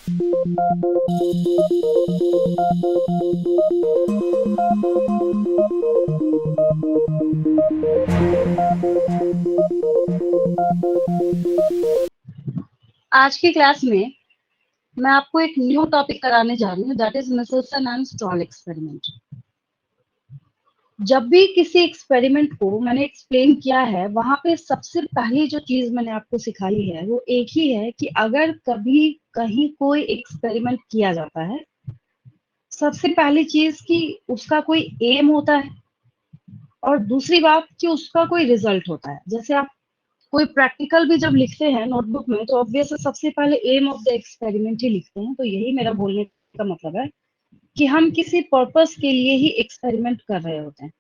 आज की क्लास में मैं आपको एक न्यू टॉपिक कराने जा रही हूँ, that is Meselson and Stahl experiment. जब भी किसी एक्सपेरिमेंट को मैंने एक्सप्लेन किया है, वहां पे सबसे पहली जो चीज मैंने आपको सिखाई है वो एक ही है कि अगर कभी कहीं कोई एक्सपेरिमेंट किया जाता है, सबसे पहली चीज कि उसका कोई एम होता है और दूसरी बात कि उसका कोई रिजल्ट होता है। जैसे आप कोई प्रैक्टिकल भी जब लिखते हैं नोटबुक में, तो ऑब्वियसली सबसे पहले एम ऑफ द एक्सपेरिमेंट ही लिखते हैं। तो यही मेरा बोलने का मतलब है कि हम किसी पर्पस के लिए ही एक्सपेरिमेंट कर रहे होते हैं।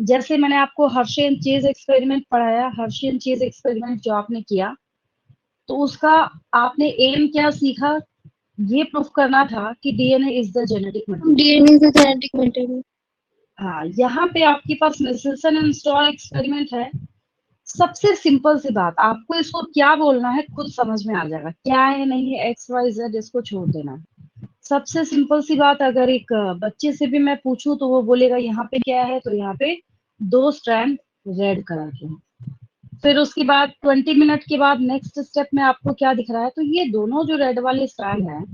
जैसे मैंने आपको हर्शे एंड चेज एक्सपेरिमेंट पढ़ाया, हर्शे एंड चेज एक्सपेरिमेंट जो आपने किया, तो उसका आपने एम क्या सीखा? ये प्रूफ करना था कि DNA is the genetic material. DNA is the genetic material. हाँ, यहाँ पे आपके पास मिसेल्सन एंड स्टॉल एक्सपेरिमेंट है। सबसे सिंपल सी बात, आपको इसको क्या बोलना है खुद समझ में आ जाएगा। क्या है नहीं है, एक्स वाई जेड, इसको छोड़ देना है। सबसे सिंपल सी बात, अगर एक बच्चे से भी मैं पूछूं तो वो बोलेगा यहाँ पे क्या है, तो यहाँ पे 2 स्ट्रैंड रेड कलर के हैं। फिर उसके बाद 20 मिनट के बाद नेक्स्ट स्टेप में आपको क्या दिख रहा है, तो ये दोनों जो रेड वाले स्ट्रैंड हैं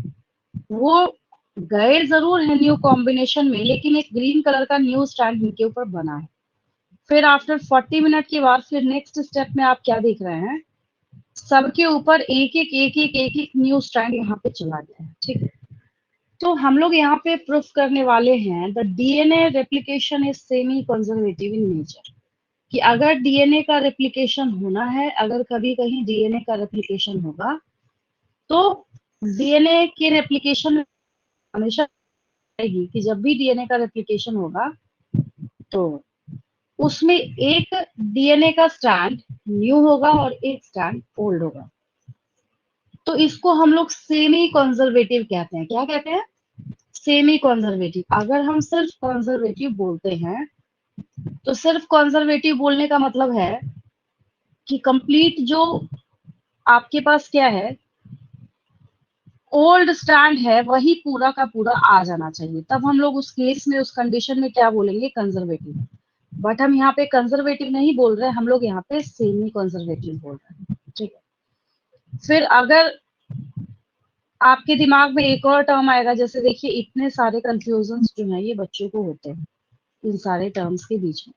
वो गए जरूर है न्यू कॉम्बिनेशन में, लेकिन एक ग्रीन कलर का न्यू स्ट्रैंड इनके ऊपर बना है। फिर आफ्टर 40 मिनट के बाद फिर नेक्स्ट स्टेप में आप क्या देख रहे हैं, सबके ऊपर एक एक न्यू स्ट्रैंड यहाँ पे चला गया है। ठीक है, तो हम लोग यहाँ पे प्रूफ करने वाले हैं the DNA replication is semi conservative in nature. कि अगर डीएनए का रेप्लिकेशन होना है, अगर कभी कहीं डीएनए का रेप्लिकेशन होगा, तो डीएनए के रेप्लिकेशन हमेशा रहेगी कि जब भी डीएनए का रेप्लिकेशन होगा तो उसमें एक डीएनए का स्ट्रैंड न्यू होगा और एक स्ट्रैंड ओल्ड होगा। तो इसको हम लोग सेमी कंजर्वेटिव कहते हैं। क्या कहते हैं? Semi conservative. अगर हम सिर्फ कंजर्वेटिव बोलते हैं, तो सिर्फ कंजर्वेटिव बोलने का मतलब है कि कंप्लीट जो आपके पास क्या है, ओल्ड स्टैंड है, वही पूरा का पूरा आ जाना चाहिए। तब हम लोग उस केस में, उस कंडीशन में क्या बोलेंगे? कंजर्वेटिव। बट हम यहाँ पे कंजर्वेटिव नहीं बोल रहे हैं, हम लोग यहाँ पे सेमी कंजर्वेटिव बोल रहे हैं। ठीक है, फिर अगर आपके दिमाग में एक और टर्म आएगा, जैसे देखिए इतने सारे कंफ्यूजन जो है ये बच्चों को होते हैं इन सारे टर्म्स के बीच में।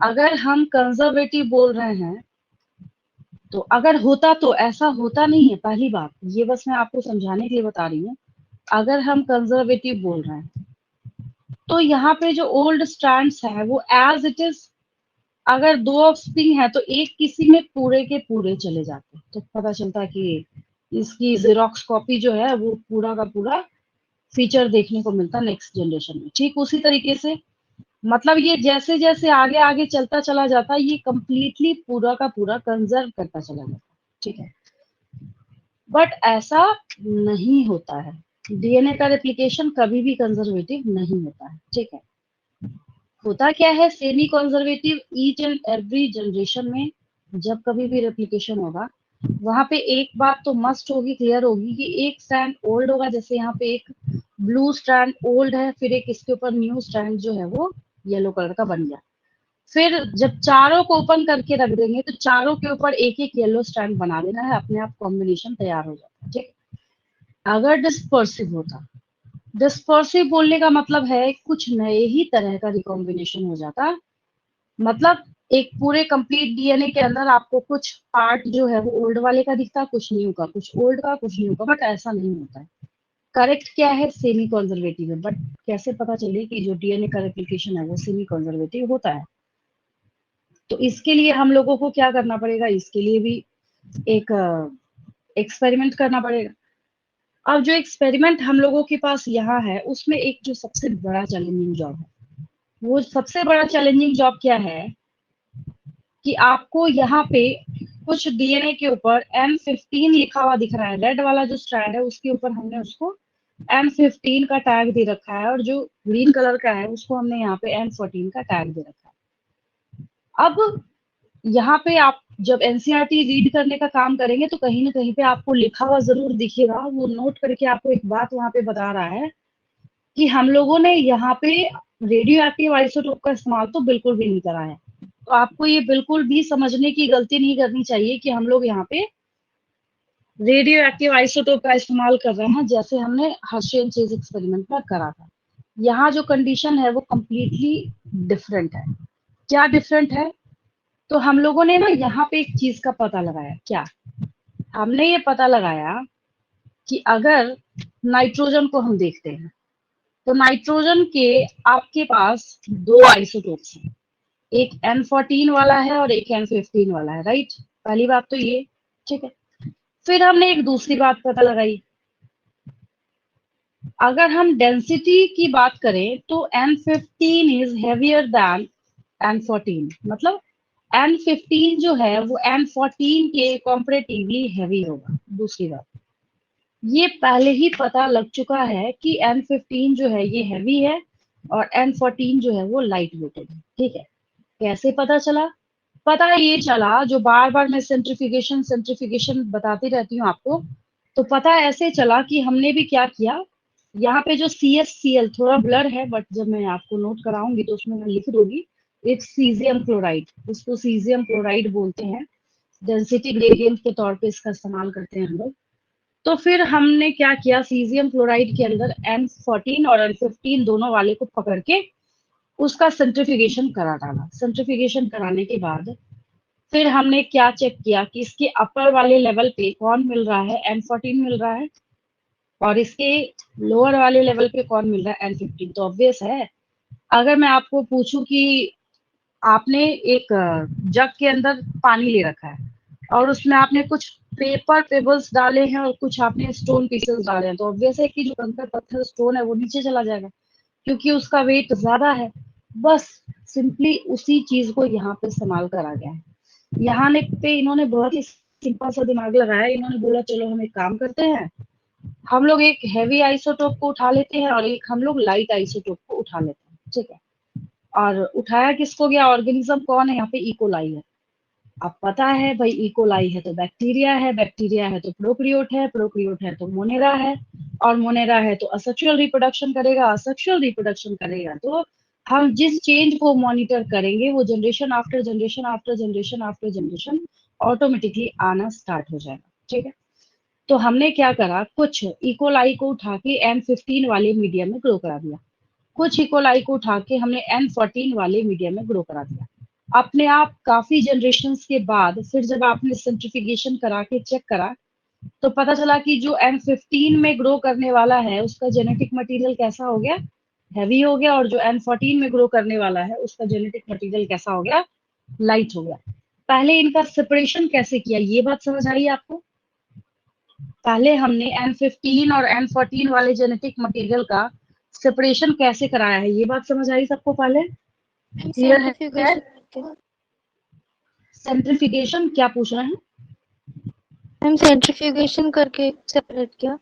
अगर हम कंजर्वेटिव बोल रहे हैं, तो अगर होता, तो ऐसा होता नहीं है। पहली बात ये बस मैं आपको समझाने के लिए बता रही हूँ। अगर हम कंजर्वेटिव बोल रहे हैं, तो यहाँ पे जो ओल्ड स्ट्रैंड्स है वो एज इट इज, अगर 2 ऑफस्प्रिंग है तो एक किसी में पूरे के पूरे चले जाते हैं, तो पता चलता है कि इसकी जेरोक्स कॉपी जो है वो पूरा का पूरा फीचर देखने को मिलता नेक्स्ट जनरेशन में। ठीक उसी तरीके से, मतलब ये जैसे जैसे आगे आगे चलता चला जाता है, ये कंप्लीटली पूरा का पूरा कंजर्व करता चला जाता है। ठीक है, बट ऐसा नहीं होता है। डीएनए का रेप्लिकेशन कभी भी कंजर्वेटिव नहीं होता है। ठीक है, होता क्या है, semi conservative. Each and every generation में जब कभी भी रेप्लिकेशन होगा, वहां पे एक बात तो मस्ट होगी, क्लियर होगी, कि एक स्ट्रैंड ओल्ड होगा। जैसे यहाँ पे एक ब्लू स्ट्रैंड ओल्ड है, फिर एक इसके ऊपर न्यू स्ट्रैंड जो है वो येलो कलर का बन गया। फिर जब चारों को ओपन करके रख देंगे, तो चारों के ऊपर एक एक येलो स्ट्रैंड बना देना है, अपने आप कॉम्बिनेशन तैयार हो जाता है। ठीक, अगर डिस्पर्सिव होता, डिस्पर्सिव बोलने का मतलब है कुछ नए ही तरह का रिकॉम्बिनेशन हो जाता। मतलब एक पूरे कंप्लीट डीएनए के अंदर आपको कुछ पार्ट जो है वो ओल्ड वाले का दिखता, कुछ न्यू का, कुछ ओल्ड का, कुछ न्यू का। बट ऐसा नहीं होता है। करेक्ट क्या है? सेमी कंजर्वेटिव है। बट कैसे पता चले कि जो डीएनए का रेप्लिकेशन है वो सेमी कंजर्वेटिव होता है? तो इसके लिए हम लोगों को क्या करना पड़ेगा? इसके लिए भी एक एक्सपेरिमेंट करना पड़ेगा। अब जो एक्सपेरिमेंट हम लोगों के पास यहाँ है, उसमें एक जो सबसे बड़ा चैलेंजिंग जॉब है, वो सबसे बड़ा चैलेंजिंग जॉब क्या है कि आपको यहाँ पे कुछ डीएनए के ऊपर M15 लिखा हुआ दिख रहा है। रेड वाला जो स्ट्रैंड है उसके ऊपर हमने उसको M15 का टैग दे रखा है, और जो ग्रीन कलर का है उसको हमने यहाँ पे M14 का टैग दे रखा है। अब यहाँ पे आप जब एनसीईआरटी रीड करने का काम करेंगे तो कहीं ना कहीं पे आपको लिखा हुआ जरूर दिखेगा, वो नोट करके आपको एक बात वहां पे बता रहा है कि हम लोगों ने यहाँ पे रेडियो एक्टिव आइसोटोप का इस्तेमाल तो बिल्कुल भी नहीं करा है। तो आपको ये बिल्कुल भी समझने की गलती नहीं करनी चाहिए कि हम लोग यहाँ पे रेडियो एक्टिव आइसोटोप का इस्तेमाल कर रहे हैं जैसे हमने हर्शे एंड चेज एक्सपेरिमेंट में करा था। यहाँ जो कंडीशन है वो कंप्लीटली डिफरेंट है। क्या डिफरेंट है? तो हम लोगों ने ना यहाँ पे एक चीज का पता लगाया। क्या? हमने ये पता लगाया कि अगर नाइट्रोजन को हम देखते हैं तो नाइट्रोजन के आपके पास दो आइसोटोप्स हैं, एक N14 वाला है और एक N15 वाला है, राइट? पहली बात तो ये, ठीक है। फिर हमने एक दूसरी बात पता लगाई, अगर हम डेंसिटी की बात करें तो N15 is heavier then N14, मतलब N15 जो है वो N14 के कंपैरेटिवली हैवी होगा। दूसरी बात, ये पहले ही पता लग चुका है कि N15 जो है ये हैवी है और N14 जो है वो लाइट वेटेड है, ठीक है। कैसे पता चला? पता ये चला, जो बार बार मैं सेंट्रीफ्यूगेशन सेंट्रीफ्यूगेशन बताती रहती हूँ आपको, तो पता ऐसे चला कि हमने भी क्या किया, यहाँ पे जो CaCl थोड़ा ब्लर है बट जब मैं आपको नोट कराऊंगी तो उसमें मैं लिख दूंगी, इट्स सीजियम क्लोराइड, उसको सीजियम क्लोराइड बोलते हैं। डेंसिटी ग्रेडियंट के तौर पे इसका इस्तेमाल करते हैं हम लोग। तो फिर हमने क्या किया, सीजियम क्लोराइड के अंदर N14 और N15 दोनों वाले को पकड़ के उसका सेंट्रीफ्यूगेशन करा डाला। सेंट्रीफ्यूगेशन कराने के बाद फिर हमने क्या चेक किया कि इसके अपर वाले लेवल पे कौन मिल रहा है, N14 मिल रहा है, और इसके लोअर वाले लेवल पे कौन मिल रहा है, N15। तो ऑब्वियस है, अगर मैं आपको पूछूं कि आपने एक जग के अंदर पानी ले रखा है और उसमें आपने कुछ पेपर पेबल्स डाले हैं और कुछ आपने स्टोन पीसेस डाले हैं, तो ऑब्वियस है कि जो कंकड़ पत्थर स्टोन है वो नीचे चला जाएगा क्योंकि उसका वेट ज्यादा है। बस सिंपली उसी चीज को यहाँ पे इस्तेमाल करा गया है। यहाँ ने पे इन्होंने बहुत ही सिंपल सा दिमाग लगाया। इन्होंने बोला चलो हम एक काम करते हैं, हम लोग एक हैवी आइसोटोप को उठा लेते हैं और एक हम लोग लाइट आइसोटोप को उठा लेते हैं, ठीक है। और उठाया किसको गया, ऑर्गेनिज्म कौन है यहाँ पे, इकोलाई है। अब पता है भाई, इकोलाई है तो बैक्टीरिया है, बैक्टीरिया है तो प्रोकैरियोट है, प्रोकैरियोट है तो मोनेरा है, और मोनेरा है तो असेक्सुअल रिप्रोडक्शन करेगा, असेक्सुअल रिप्रोडक्शन करेगा तो हम जिस चेंज को मॉनिटर करेंगे वो generation after generation after generation after generation automatically आना स्टार्ट हो जाएगा, ठीक है। तो हमने क्या करा, कुछ इकोलाई को उठा के N15 वाले मीडियम में ग्रो करा दिया, कुछ इकोलाई को उठा के हमने N14 वाले मीडियम में ग्रो करा दिया। अपने आप काफी जनरेशन्स के बाद फिर जब आपने सेंट्रीफिकेशन करा के चेक करा तो पता चला कि जो N15 में ग्रो करने वाला है उसका जेनेटिक मटेरियल कैसा हो गया, हैवी हो गया, और जो N14 में ग्रो करने वाला है उसका जेनेटिक मटेरियल कैसा हो गया, लाइट हो गया। पहले इनका सेपरेशन कैसे किया, ये बात समझ आई आपको? पहले हमने N15 और N14 वाले जेनेटिक मटेरियल का सेपरेशन कैसे कराया है, ये बात समझ आई सबको? पहले मैम क्लियर है? सेंट्रीफ्यूगेशन करके। सेंट्रीफिकेशन क्या पूछ रहे हैं? मैम सेंट्रीफ्यूगेशन करके सेपरेट किया।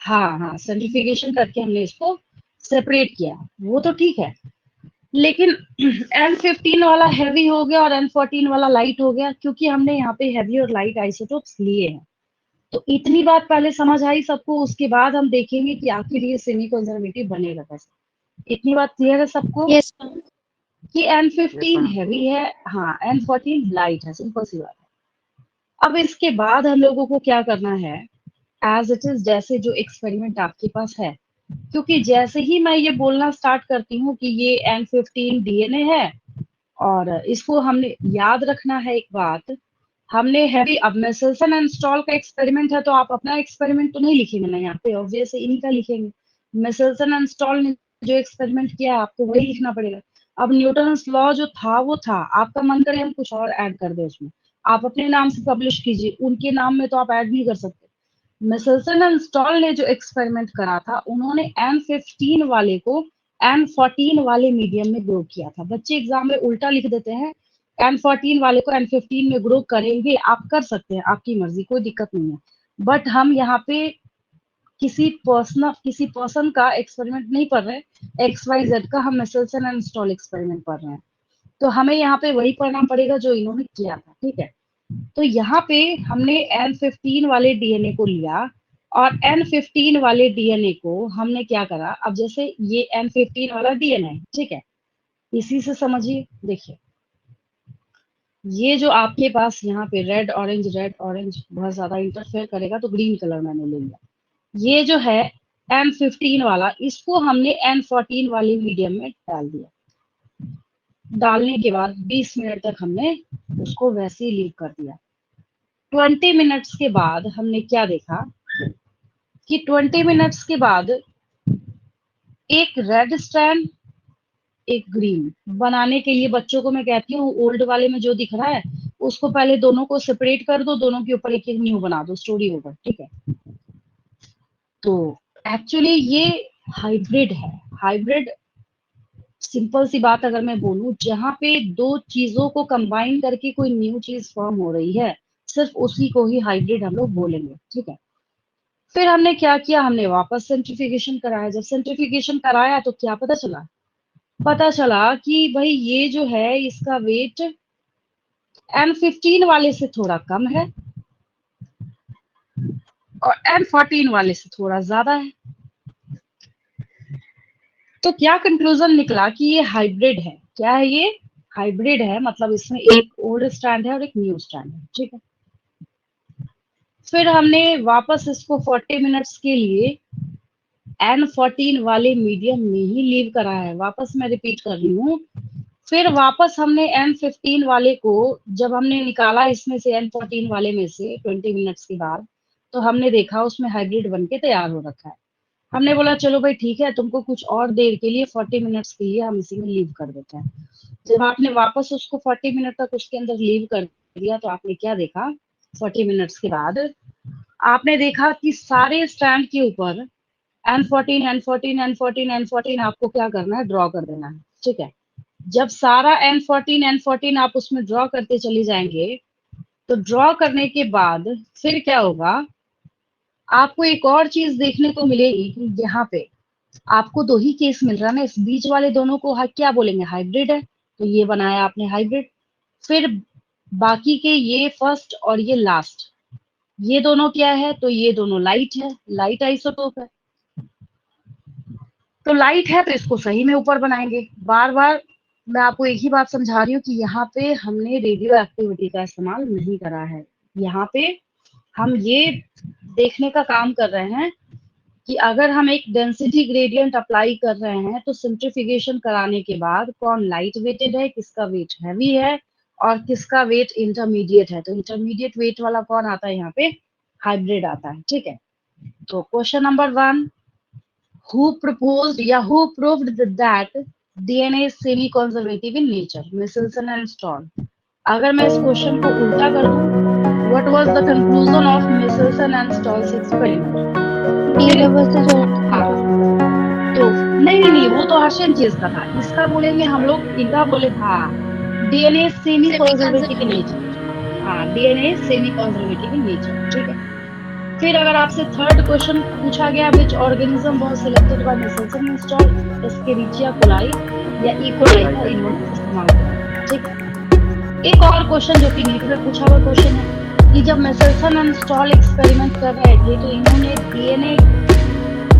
हाँ हाँ, सेंट्रीफिकेशन करके हमने इसको सेपरेट किया, वो तो ठीक है। लेकिन N15 वाला हैवी हो गया और N14 वाला लाइट हो गया क्योंकि हमने यहाँ पे हैवी और लाइट आइसोटोप्स लिए हैं। तो इतनी बात पहले समझ आई सबको, उसके बाद हम देखेंगे कि आखिर ये सेमी कंजर्वेटिव बनेगा कैसे। इतनी बात क्लियर है सबको यस मैम। कि N15 हैवी है, हाँ N14 लाइट है, सिंपल सी बात है। अब इसके बाद हम लोगों को क्या करना है, एज इट इज जैसे जो एक्सपेरिमेंट आपके पास है, क्योंकि जैसे ही मैं ये बोलना स्टार्ट करती हूँ कि ये N15 डीएनए है और इसको हमने याद रखना है एक बात, हमने हैवी, अब मेसेल्सन एंड स्टॉल का एक्सपेरिमेंट है तो आप अपना एक्सपेरिमेंट तो नहीं लिखेंगे ना यहाँ पे, ऑब्वियस इन्हीं का लिखेंगे। मेसेल्सन एंड स्टॉल ने जो एक्सपेरिमेंट किया है आपको वही लिखना पड़ेगा। अब न्यूटन लॉ जो था वो था, आपका मन करे हम कुछ और ऐड कर दे उसमें, आप अपने नाम से पब्लिश कीजिए, उनके नाम में तो आप ऐड नहीं कर सकते। मिसेल्सन एंड स्टॉल ने जो एक्सपेरिमेंट करा था उन्होंने N15 वाले को N14 वाले मीडियम में ग्रो किया था। बच्चे एग्जाम में उल्टा लिख देते हैं, N14 वाले को N15 में ग्रो करेंगे, आप कर सकते हैं, आपकी मर्जी, कोई दिक्कत नहीं है। बट हम यहाँ पे किसी पर्सन का एक्सपेरिमेंट नहीं पढ़ रहे, XYZ का हम मिसेल्सन एंड स्टॉल एक्सपेरिमेंट पढ़ रहे हैं, तो हमें यहाँ पे वही पढ़ना पड़ेगा जो इन्होंने किया था, ठीक है। तो यहाँ पे हमने N15 वाले डीएनए को लिया और N15 वाले डीएनए को हमने क्या करा, अब जैसे ये N15 वाला डीएनए है, ठीक है, इसी से समझिए, देखिए ये जो आपके पास यहाँ पे रेड ऑरेंज बहुत ज्यादा इंटरफेयर करेगा तो ग्रीन कलर मैंने ले लिया। ये जो है N15 वाला, इसको हमने N14 वाले मीडियम में डाल दिया। डालने के बाद 20 मिनट तक हमने उसको वैसे ही लीव कर दिया। 20 मिनट्स के बाद हमने क्या देखा कि 20 मिनट्स के बाद एक रेड स्ट्रैंड एक ग्रीन बनाने के लिए बच्चों को मैं कहती हूँ ओल्ड वाले में जो दिख रहा है उसको पहले दोनों को सेपरेट कर दो, दोनों के ऊपर एक एक न्यू बना दो, स्टोरी ओवर, ठीक है। तो एक्चुअली ये हाइब्रिड है। हाइब्रिड सिंपल सी बात अगर मैं बोलूं, जहां पे दो चीजों को कंबाइन करके कोई न्यू चीज फॉर्म हो रही है, सिर्फ उसी को ही हाइब्रिड हम लोग बोलेंगे, ठीक है। फिर हमने क्या किया, हमने वापस सेंट्रिफिकेशन कराया। जब सेंट्रिफिकेशन कराया तो क्या पता चला, पता चला कि भाई ये जो है इसका वेट N15 वाले से थोड़ा कम है और N14 वाले से थोड़ा ज्यादा है। तो क्या कंक्लूजन निकला कि ये हाइब्रिड है। क्या है ये? हाइब्रिड है, मतलब इसमें एक ओल्ड स्ट्रैंड है और एक न्यू स्ट्रैंड है, ठीक है। फिर हमने वापस इसको 40 मिनट्स के लिए N14 वाले मीडियम में ही लीव करा है। वापस मैं रिपीट कर रही हूँ। फिर वापस हमने N15 वाले को जब हमने निकाला इसमें से, N14 वाले में से 20 मिनट्स के बाद, तो हमने देखा उसमें हाइब्रिड बन के तैयार हो रखा है। हमने बोला चलो भाई ठीक है, तुमको कुछ और देर के लिए 40 मिनट्स के लिए हम इसी में लीव कर देते हैं। जब आपने वापस उसको 40 मिनट तक उसके अंदर लीव कर दिया तो आपने क्या देखा, 40 मिनट्स के बाद आपने देखा कि सारे स्ट्रैंड के ऊपर N14 N14 N14 N14 आपको क्या करना है, ड्रॉ कर देना है, ठीक है। जब सारा N14 N14 आप उसमें ड्रॉ करते चले जाएंगे तो ड्रॉ करने के बाद फिर क्या होगा, आपको एक और चीज देखने को मिलेगी कि यहाँ पे आपको दो ही केस मिल रहा है ना, इस बीच वाले दोनों को क्या बोलेंगे, हाइब्रिड है, तो ये बनाया आपने हाइब्रिड। फिर बाकी के ये फर्स्ट और ये लास्ट, ये दोनों क्या है, तो ये दोनों लाइट है, लाइट आइसोटोप है। तो लाइट है तो इसको सही में ऊपर बनाएंगे। बार बार मैं आपको एक ही बात समझा रही हूँ कि यहाँ पे हमने रेडियो एक्टिविटी का इस्तेमाल नहीं करा है। यहाँ पे हम ये देखने का काम कर रहे हैं कि अगर हम एक डेंसिटी ग्रेडियंट अप्लाई कर रहे हैं तो सेंट्रिफिकेशन कराने के बाद कौन लाइट वेटेड है, किसका वेट हैवी है और किसका वेट इंटरमीडिएट है। तो इंटरमीडिएट वेट वाला कौन आता है यहाँ पे, हाइब्रिड आता है, ठीक है। तो क्वेश्चन नंबर 1, who proposed या who proved that DNA is semi conservative in nature, Michelson and Stoll। अगर मैं इस क्वेश्चन को उल्टा कर दूं, what was the conclusion of Michelson and Stoll's experiment? हाँ, तो नहीं वो तो आर्शियन चीज का था, इसका बोलेंगे हम लोग, इनका बोले हाँ DNA semi conservative in nature. हाँ, DNA semi conservative in nature, ठीक है। फिर अगर आपसे थर्ड क्वेश्चन पूछा गया, which organism was selected by Meselson and Stahl, Escherichia coli या ई कोलाई का इन्होंने इस्तेमाल किया, ठीक। एक और क्वेश्चन जो कि नीट में पूछा हुआ क्वेश्चन है कि जब मिसेल्सन एंड स्टॉल एक्सपेरिमेंट कर रहे थे तो इन्होंने डीएनए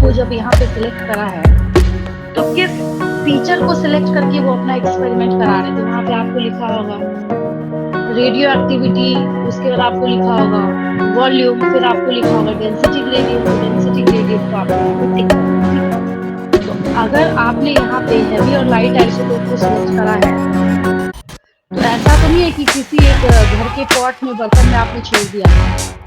को जब यहाँ पे सिलेक्ट करा है तो किस फीचर को सिलेक्ट करके वो अपना एक्सपेरिमेंट करा रहे थे। वहां पे आपको लिखा होगा रेडियो एक्टिविटी, उसके बाद आपको लिखा होगा वॉल्यूम, फिर आपको लिखा होगा डेंसिटी ग्रेडियंट। डेंसिटी ग्रेडियंट को आपको टिक करना है। तो अगर आपने यहाँ पे हैवी और लाइट आइसोटोप को सिलेक्ट करा है तो ऐसा तो नहीं है कि किसी एक घर के पॉट में बर्तन में आपने छोड़ दिया,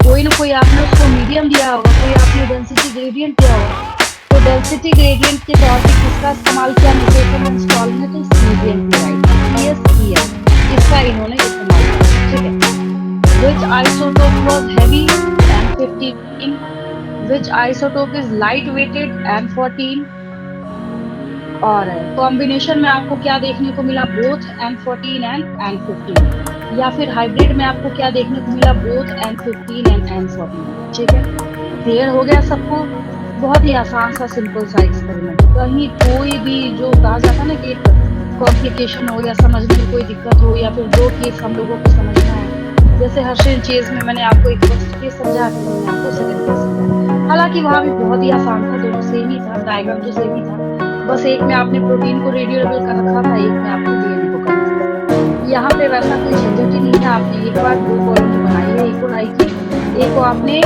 कोई ना कोई आपने उसको मीडियम दिया होगा, कोई आपने डेंसिटी ग्रेडियंट दिया होगा। तो डेंसिटी ग्रेडियंट के तौर पे किसका इस्तेमाल किया मिसेल्सन एंड स्टॉल ने, तो मीडियम क्लोराइड, इसका इन्होंने इस्तेमाल किया, ठीक है। Which isotope was heavy, N15? Which isotope is light weighted, N14? और कॉम्बिनेशन में आपको क्या देखने को मिला, बोथ N14 एंड N15। या फिर हाइब्रिड में आपको क्या देखने को मिला, बोथ N15 एंड N14, ठीक है। क्लियर हो गया सबको? बहुत ही आसान सा सिंपल सा एक्सपेरिमेंट। कहीं कोई भी जो कहा जाता ना कि कॉम्प्लिकेशन हो या समझने में कोई दिक्कत हो या फिर दो केस हम लोगों को समझना है जैसे हर्षेन चेज में मैंने आपको एक फर्स्ट केस समझा, फिर मैंने आपको सेकंड केस समझाया। हालांकि वहां भी बहुत ही आसान था, दोनों सेम ही था, डायग्राम तो सेम ही था, बस एक में आपने प्रोटीन को रेडियोलेबल कर रखा था, एक में आपने डीएनए को कर रखा था। यहाँ पे वैसा कोई झंझट ही नहीं है। आपने एक बार दो कॉलोनी बनाई है इकोलाई की, एक को आपने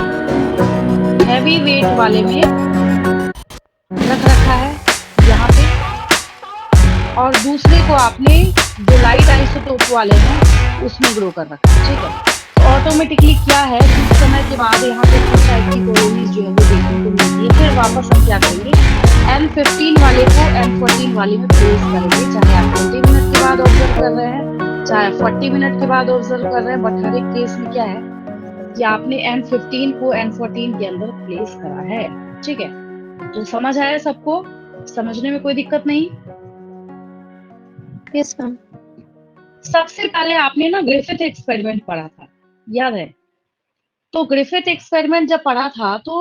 हैवी वेट वाले में रख रखा है यहाँ पे, और दूसरे को आपने जो लाइट आइसोटोप वाले हैं उसमें ग्रो कर रखा है। ठीक है, तो ऑटोमेटिकली क्या है, कुछ समय के बाद यहाँ पे कुछ टाइप की कॉलोनीज जो है वो देखने को मिलती है। फिर वापस हम क्या करेंगे, N15 वाले को N14 वाले में प्लेस करेंगे, चाहे आप 20 मिनट के बाद ऑब्जर्व कर रहे हैं, चाहे 40 मिनट के बाद ऑब्जर्व कर रहे हैं, बट हर एक केस में क्या है कि आपने N15 को N14 के अंदर प्लेस करा है। ठीक है, तो समझ आया सबको? समझने में कोई दिक्कत नहीं? Yes ma'am. सबसे पहले आपने ना ग्रिफिथ एक्सपेरिमेंट पढ़ा था, याद है? तो ग्रिफिथ एक्सपेरिमेंट जब पढ़ा था तो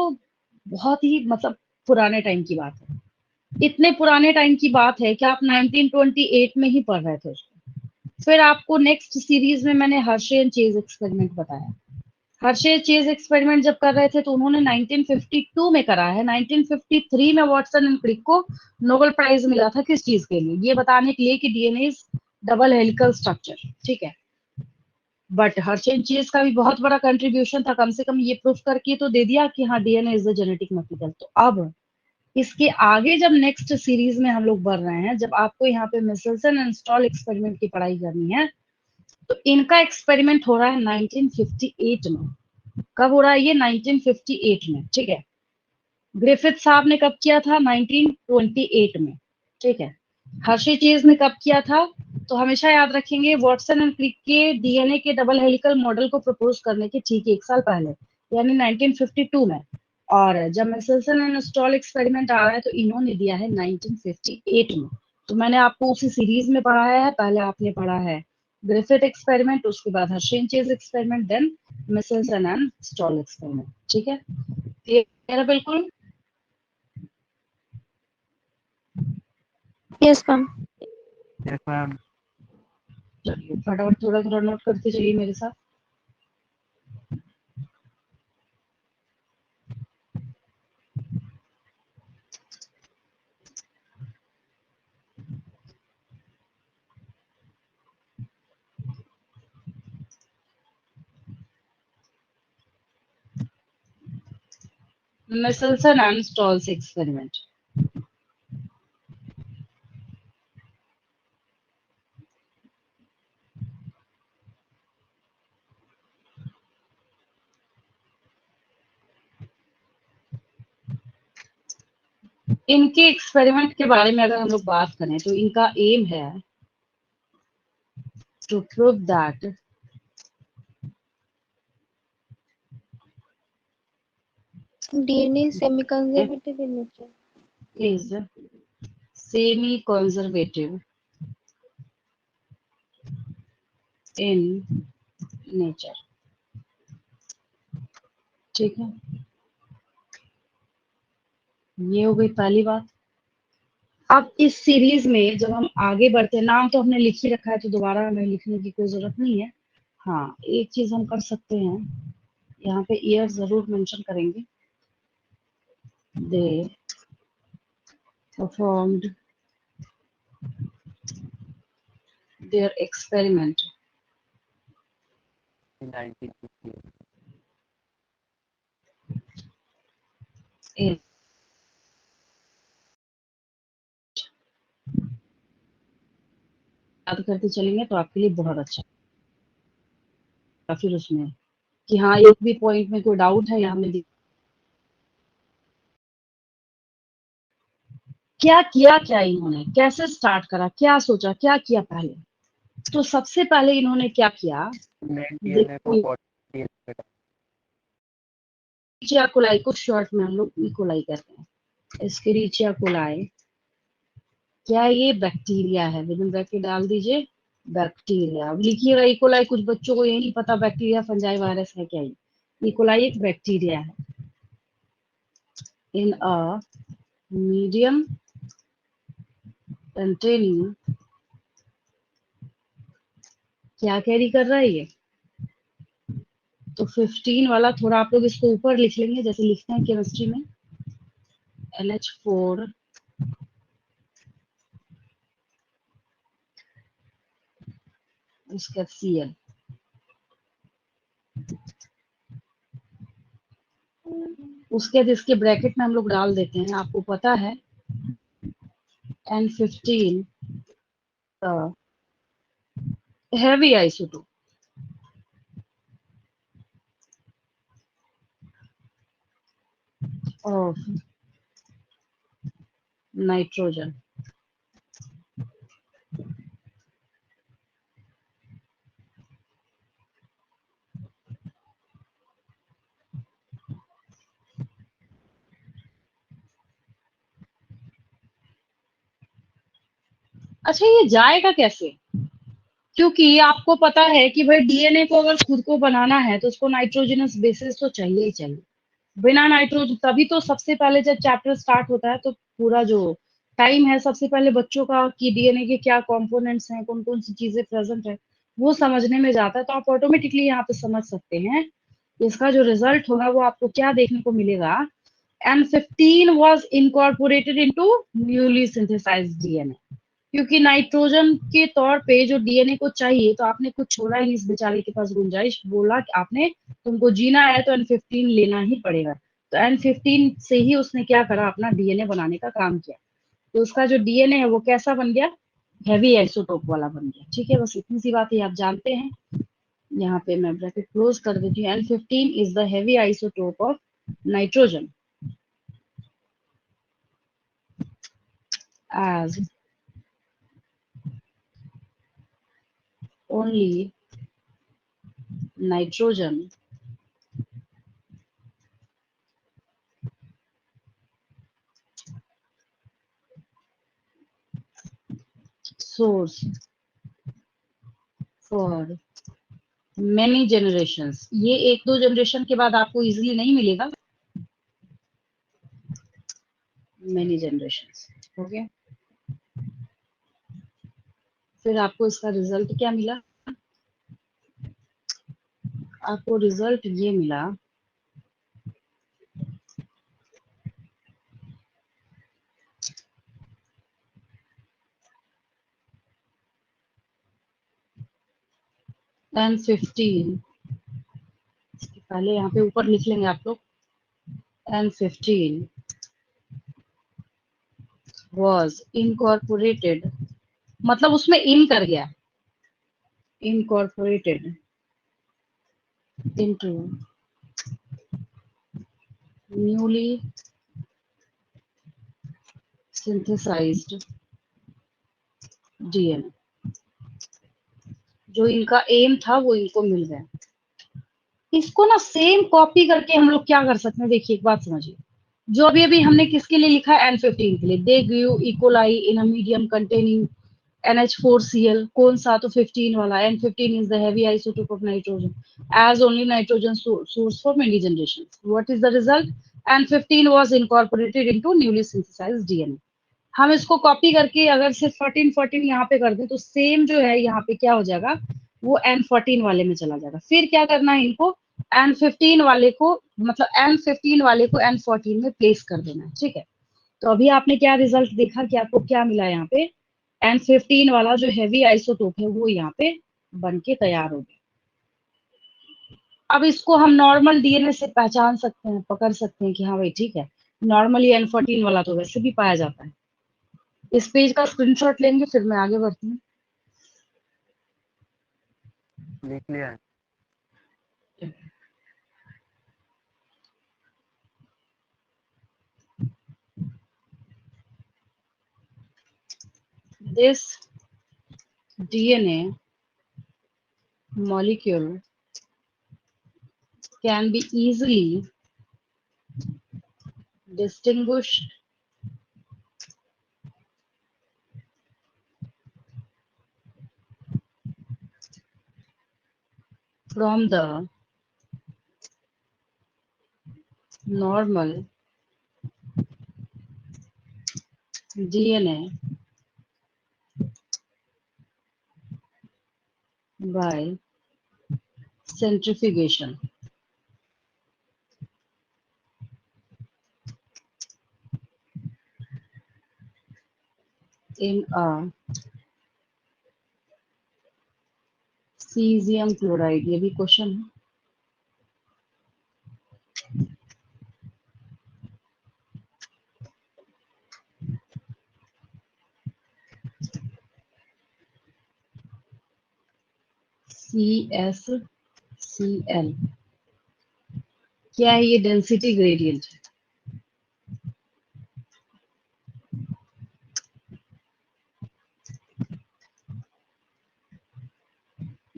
बहुत ही मतलब पुराने टाइम की बात है। इतने पुराने टाइम की बात है कि आप 1928 में ही पढ़ रहे थे उसको। फिर आपको नेक्स्ट सीरीज में मैंने हर्शे एंड चेज एक्सपेरिमेंट बताया। हर्शे चेज एक्सपेरिमेंट जब कर रहे थे तो उन्होंने 1952 में करा है। 1953 में वॉटसन एंड क्रिक को नोबेल प्राइज मिला था, किस चीज के लिए? ये बताने के लिए कि DNA is double helical structure. ठीक है, बट हर्शे एंड चेज का भी बहुत बड़ा कंट्रीब्यूशन था, कम से कम ये प्रूफ करके तो दे दिया कि हाँ DNA is the genetic material. तो अब इसके आगे जब नेक्स्ट सीरीज में हम लोग बढ़ रहे हैं, जब आपको यहाँ पे मिसेल्सन एंड स्टॉल एक्सपेरिमेंट की पढ़ाई करनी है, तो इनका एक्सपेरिमेंट हो रहा है 1958 में। कब हो रहा है ये? 1958 में। ठीक है, ग्रिफिथ साहब ने कब किया था? 1928 में। ठीक है, हर्षे चेज ने कब किया था? तो हमेशा याद रखेंगे, वॉटसन एंड क्रिक के डीएनए के डबल हेलिकल मॉडल को प्रपोज करने के ठीक 1 साल पहले, यानी 1952 में। और जब मिसेल्सन एंड स्टॉल एक्सपेरिमेंट आ रहा है तो इन्होंने दिया है 1958 में। तो मैंने आपको उसी सीरीज में पढ़ाया है। पहले आपने पढ़ा है ग्रिफिथ एक्सपेरिमेंट, उसके बाद Hershey and Chase experiment, then Meselson and Stahl experiment. ठीक है, क्लियर है बिल्कुल? Yes ma'am. Yes ma'am. चलिए फटाफट थोड़ा थोड़ा नोट करते चलिए मेरे साथ। Meselson and Stahl's experiment. इनके एक्सपेरिमेंट के बारे में अगर हम लोग बात करें तो इनका एम है to prove that DNA semi conservative in nature. Is semi conservative in nature. ठीक है, ये हो गई पहली बात। अब इस सीरीज में जब हम आगे बढ़ते हैं, नाम तो हमने लिख ही रखा है तो दोबारा हमें लिखने की कोई जरूरत नहीं है। हाँ, एक चीज हम कर सकते हैं, यहाँ पे ईयर जरूर मेंशन करेंगे। दे performed their experiment 1958। in याद करते चलेंगे तो आपके लिए बहुत अच्छा। फिर उसमें कि हाँ एक भी पॉइंट में कोई डाउट है या हमें क्या किया, क्या इन्होंने कैसे स्टार्ट करा, क्या सोचा, क्या किया पहले? तो सबसे पहले इन्होंने क्या किया, मेन डीएनए को देखो पॉली इस्केरिचिया कोलाई को शॉर्ट में हम लोग इकोलाई कहते हैं। इस्केरिचिया कोलाई, क्या ये बैक्टीरिया है? विद इन ब्रैकेट डाल दीजिए बैक्टीरिया। अब लिखिएगा इकोलाई, कुछ बच्चों को ये नहीं पता बैक्टीरिया फंजाई वायरस है क्या। ये इकोलाई एक बैक्टीरिया है इन अ मीडियम कंटेनिंग, क्या कैरी कर रहा है ये? तो 15 वाला थोड़ा आप लोग इसको ऊपर लिख लेंगे, जैसे लिखते हैं केमिस्ट्री में NH4 उसके बाद Cl। उसके बाद इसके ब्रैकेट में हम लोग डाल देते हैं, आपको पता है N15 heavy isotope of nitrogen. अच्छा, ये जाएगा कैसे? क्योंकि आपको पता है कि भाई डीएनए को अगर खुद को बनाना है तो उसको नाइट्रोजनस बेसिस तो चाहिए ही चाहिए। बिना नाइट्रोजन, तभी तो सबसे पहले जब चैप्टर स्टार्ट होता है तो पूरा जो टाइम है सबसे पहले बच्चों का कि डीएनए के क्या कंपोनेंट्स हैं, कौन कौन सी चीजें प्रेजेंट है, वो समझने में जाता है। तो आप ऑटोमेटिकली यहाँ पे समझ सकते हैं इसका जो रिजल्ट होगा वो आपको क्या देखने को मिलेगा। N15 was incorporated into newly synthesized DNA। क्योंकि नाइट्रोजन के तौर पे जो डीएनए को चाहिए, तो आपने कुछ छोड़ा ही इस बेचारे के पास गुंजाइश, बोला कि आपने तुमको जीना है तो N15 लेना ही पड़ेगा। तो N15 से ही उसने क्या करा, अपना डीएनए बनाने का काम किया। तो उसका जो डीएनए है वो कैसा बन गया, हैवी आइसोटोप वाला बन गया। ठीक है, बस इतनी सी बात ही आप जानते हैं। यहाँ पे मैं ब्रैकेट क्लोज कर देती हूँ। N15 is the heavy isotope of nitrogen as only nitrogen source for many generations। ये एक दो जनरेशन के बाद आपको इजीली नहीं मिलेगा, many generations। ओके, फिर आपको इसका रिजल्ट क्या मिला, आपको रिजल्ट ये मिला N15, पहले यहाँ पे ऊपर लिख लेंगे आप लोग, N15 was incorporated, मतलब उसमें इन कर गया, incorporated into newly synthesized DNA। जो इनका एम था वो इनको मिल गया। इसको ना सेम कॉपी करके हम लोग क्या कर सकते हैं, देखिए एक बात समझिए। जो अभी अभी हमने किसके लिए लिखा है, N15 के लिए, they grew E coli in a medium containing NH4Cl, कौन सा, तो 15 वाला। N15 is the heavy isotope of nitrogen as only nitrogen source for many generations। What is the result? N15 was incorporated into newly synthesized DNA। हम इसको copy करके अगर सिर्फ 14 यहाँ पे कर दें तो सेम जो है यहाँ पे क्या हो जाएगा, वो N14 वाले में चला जाएगा। फिर क्या करना है इनको, N15 वाले को, मतलब N15 वाले को N14 में प्लेस कर देना है। ठीक है, तो अभी आपने क्या रिजल्ट देखा कि आपको क्या मिला यहाँ पे, N15 वाला जो हैवी आइसोटोप है वो यहाँ पे बन के तैयार हो गया। अब इसको हम नॉर्मल डीएनए से पहचान सकते हैं, पकड़ सकते हैं कि हाँ भाई ठीक है, नॉर्मली N14 वाला तो वैसे भी पाया जाता है। इस पेज का स्क्रीनशॉट लेंगे, फिर मैं आगे बढ़ती हूँ। लिख लिया है। This DNA molecule can be easily distinguished from the normal DNA by centrifugation। in a cesium chloride, ये भी क्वेश्चन है। CsCl, क्या है ये? डेंसिटी ग्रेडियंट है।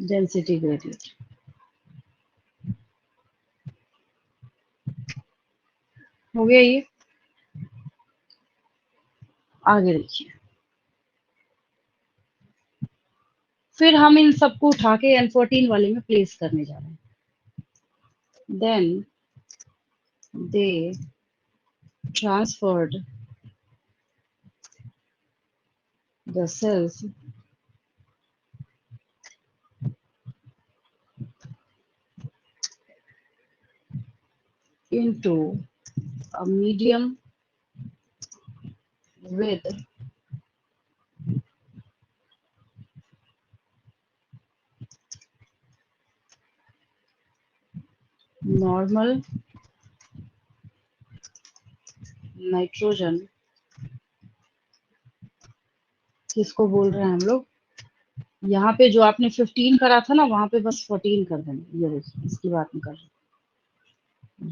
डेंसिटी ग्रेडियंट हो गया ये। आगे देखिए, फिर हम इन सबको उठा के N14 वाले में प्लेस करने जा रहे हैं। Then they transferred the cells into a medium with normal nitrogen, किसको बोल रहे हैं हम लोग? यहाँ पे जो आपने 15 करा था ना, वहां पे बस 14 कर देना। ये देखिए, इसकी बात नहीं कर रहे,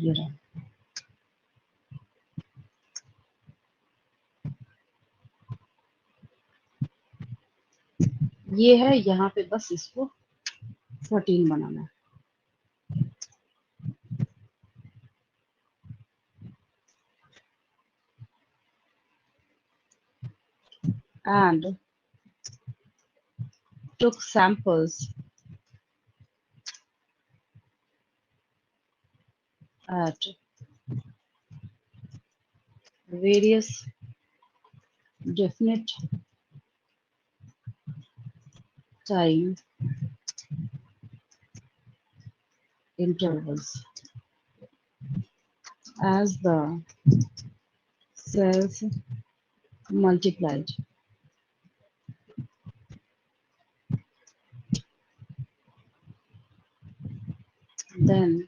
ये रहा। ये है, यहाँ पे बस इसको 14 बनाना है। And took samples at various definite time intervals as the cells multiplied. Then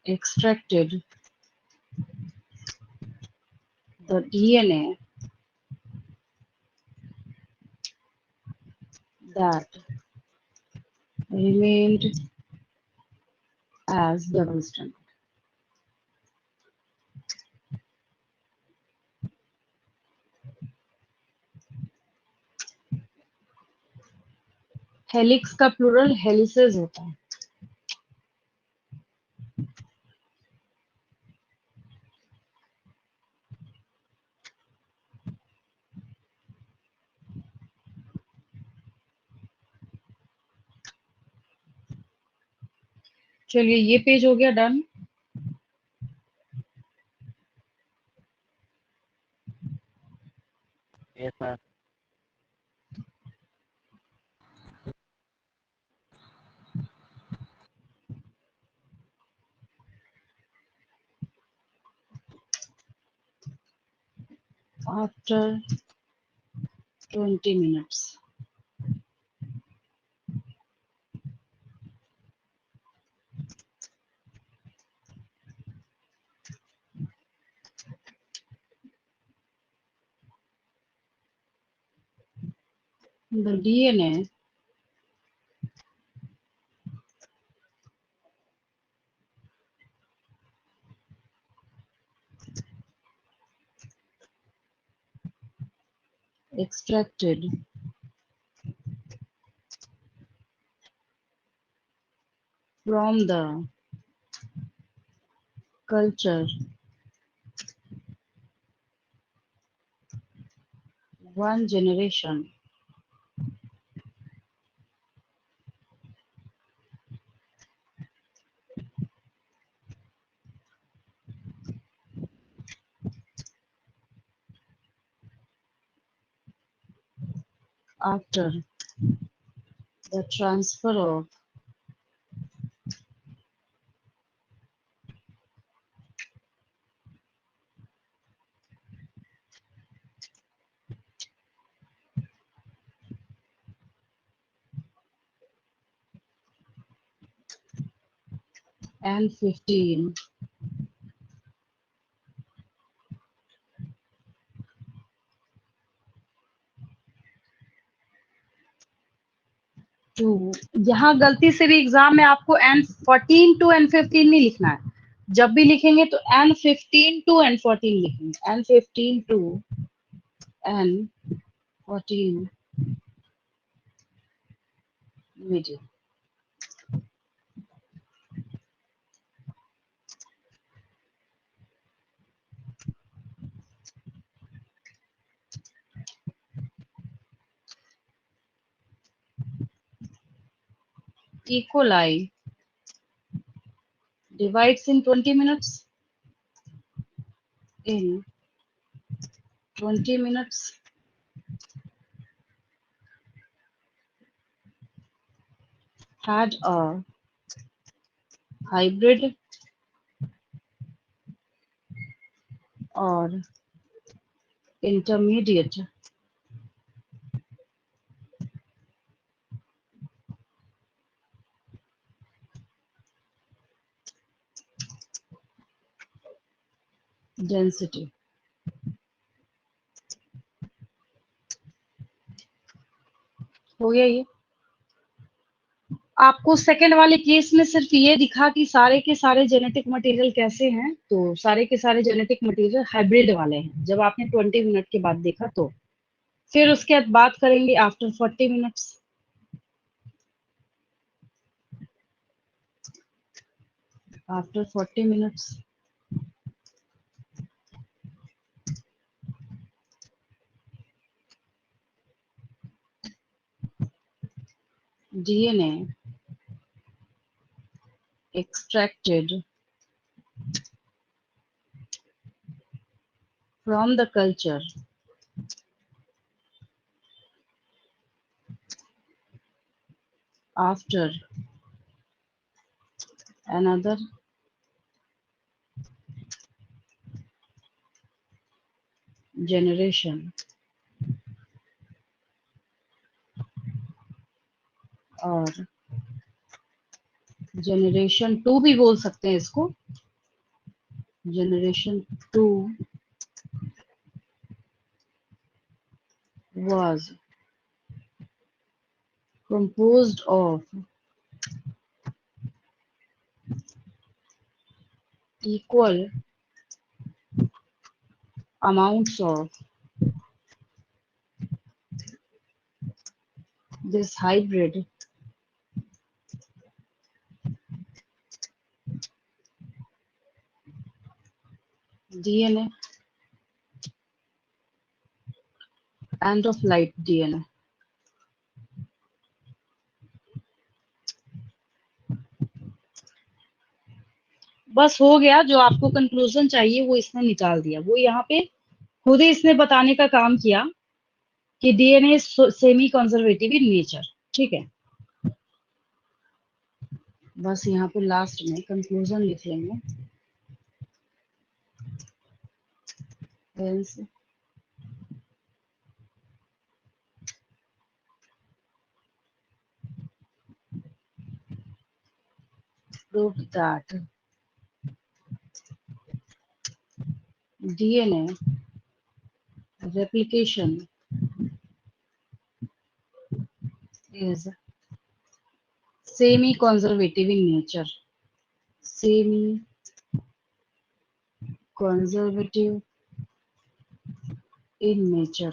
extracted the DNA that remained as double strand. Helix का प्लूरल हेलिसेस होता है। चलिए, ये पेज हो गया done. Yes, sir. After 20 minutes, the DNA extracted from the culture 1 generation after the transfer of N15 to, यहाँ गलती से भी एग्जाम में आपको N14 टू N15 नहीं लिखना है। जब भी लिखेंगे तो N15 टू N14 लिखेंगे। N15 to N14 medium. E. coli divides in 20 minutes. In 20 minutes, had a hybrid or intermediate density। हो गया ये। आपको सेकंड वाले केस में सिर्फ ये दिखा कि सारे के सारे जेनेटिक मटेरियल कैसे हैं, तो सारे के सारे जेनेटिक मटेरियल हाइब्रिड वाले हैं जब आपने 20 मिनट के बाद देखा तो। फिर उसके बाद बात करेंगे after 40 minutes. After 40 minutes DNA extracted from the culture after another generation और जनरेशन 2 भी बोल सकते हैं इसको। Generation 2 was composed of equal amounts of this hybrid DNA and of light DNA। बस हो गया। जो आपको कंक्लूजन चाहिए वो इसने निकाल दिया। वो यहाँ पे खुद ही इसने बताने का काम किया कि DNA semi conservative in nature. ठीक है, बस यहाँ पे लास्ट में कंक्लूजन लिख लेंगे। Hence, proved that DNA replication is semi-conservative in nature। Semi-conservative in nature।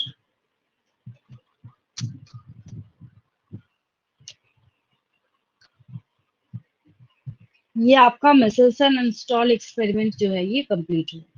ये आपका मेसेल्सन एंड स्टॉल एक्सपेरिमेंट जो है ये कंप्लीट हुआ।